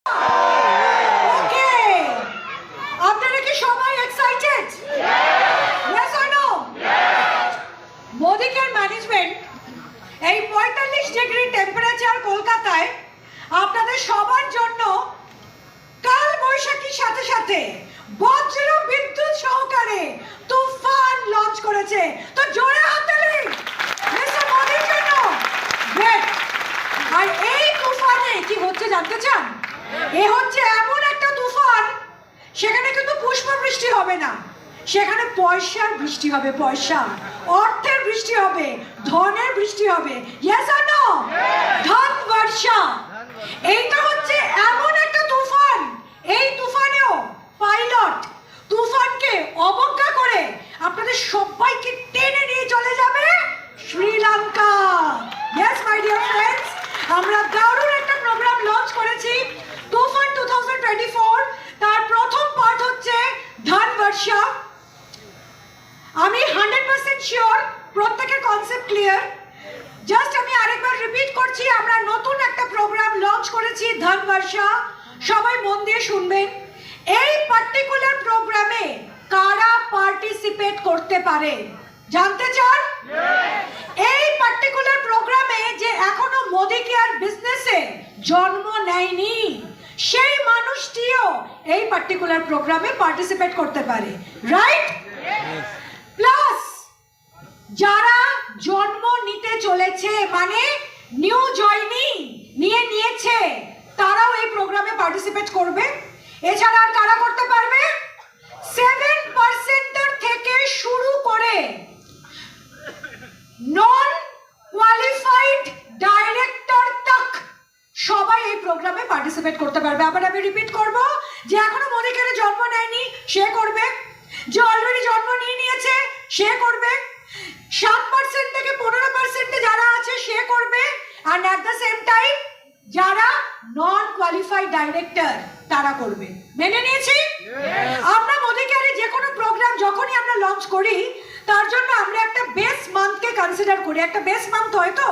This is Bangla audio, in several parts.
Okay. আপনারা কি সবাই excited? Yes or no? Modi care management এই ৪৫ ডিগ্রি টেম্পারেচার কলকাতায় আপনাদের সবার জন্য কাল বৈশাখীর সাথে সাথে বজ্র বিদ্যুৎ সহকারে তুফান লঞ্চ করেছে। তো জোরে হাততালি মিস্টার মোদির জন্য। গ্রেট। আর এই তুফানে কি হচ্ছে জানতে চান? এ হচ্ছে এমন একটা তুফান, সেখানে কিন্তু পুষ্প বৃষ্টি হবে না, সেখানে পয়সার বৃষ্টি হবে, পয়সা অর্থের বৃষ্টি হবে, ধনের বৃষ্টি হবে। Yes or no? ধন বর্ষা। এইটা হচ্ছে এমন একটা তুফান, এই তুফানেও পাইলট তুফানকে অবজ্ঞা করে আপনাদের সবাইকে টেনে নিয়ে চলে যাবে Sri Lanka. Yes my dear friends, আমরা দারুণ একটা প্রোগ্রাম লঞ্চ করেছি তুফান 2024। তার প্রথম পার্ট হচ্ছে ধন বর্ষা। আমি 100% শিওর প্রত্যেকের কনসেপ্ট ক্লিয়ার। জাস্ট আমি আরেকবার রিপিট করছি, আমরা নতুন একটা প্রোগ্রাম লঞ্চ করেছি ধন বর্ষা। সবাই মন দিয়ে শুনবেন। এই পার্টিকুলার প্রোগ্রামে কারা পার্টিসিপেট করতে পারে জানতে চান? এই পার্টিকুলার প্রোগ্রামে যে এখনো মোদি কেয়ার বিজনেসে জন্ম নেয়নি, সেই মানুষটিও এই পার্টিকুলার প্রোগ্রামে পার্টিসিপেট করতে পারে, রাইট? প্লাস যারা জন্ম নিতে চলেছে, মানে নিউ জয়নিং নিয়েছে, তারাও এই প্রোগ্রামে পার্টিসিপেট করবে। এছাড়া আর কারা করতে পারবে? 7% থেকে শুরু করে নন কোয়ালিফাইড ডাইরেক্টর তক সবাই এই প্রোগ্রামে পার্টিসিপেট করতে পারবে। আবার আমি রিপিট করব, যে এখনো মোদি কেয়ারে জন্ম নেয়নি সে করবে, যে অলরেডি জন্ম নিয়েছে সে করবে, 7% থেকে 15% যারা আছে সে করবে, আর অ্যাট দ্য সেম টাইম যারা নন কোয়ালিফাইড ডাইরেক্টর তারা করবে। মেনে নিয়েছি? আমরা মোদি কেয়ারে যে কোনো প্রোগ্রাম যখনই আমরা লঞ্চ করি, তার জন্য আমরা একটা বেস মান্থকে কনসিডার করি। একটা বেস মান্থ হয় তো,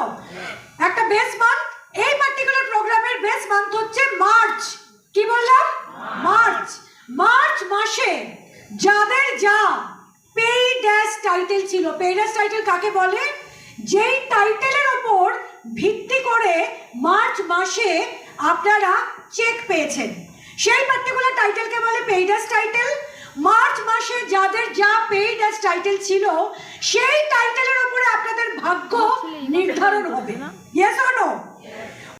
একটা বেস মান্থ। এই পার্টিকুলার প্রোগ্রামের বেস মান্থ হচ্ছে মার্চ। কি বললাম? মার্চ। মার্চ মাসে যাদের যা পেইড অ্যাজ টাইটেল ছিল, পেইড অ্যাজ টাইটেল কাকে বলে? যেই টাইটেলের ওপর ভিত্তি করে মার্চ মাসে আপনারা চেক পেয়েছেন, সেই পার্টিকুলার টাইটেলকে বলে পেইড অ্যাজ টাইটেল। মার্চ মাসে যাদের যা পেইড অ্যাজ টাইটেল ছিল, সেই টাইটেলের উপরে আপনাদের ভাগ্য নির্ধারণ হবে। Yes or no?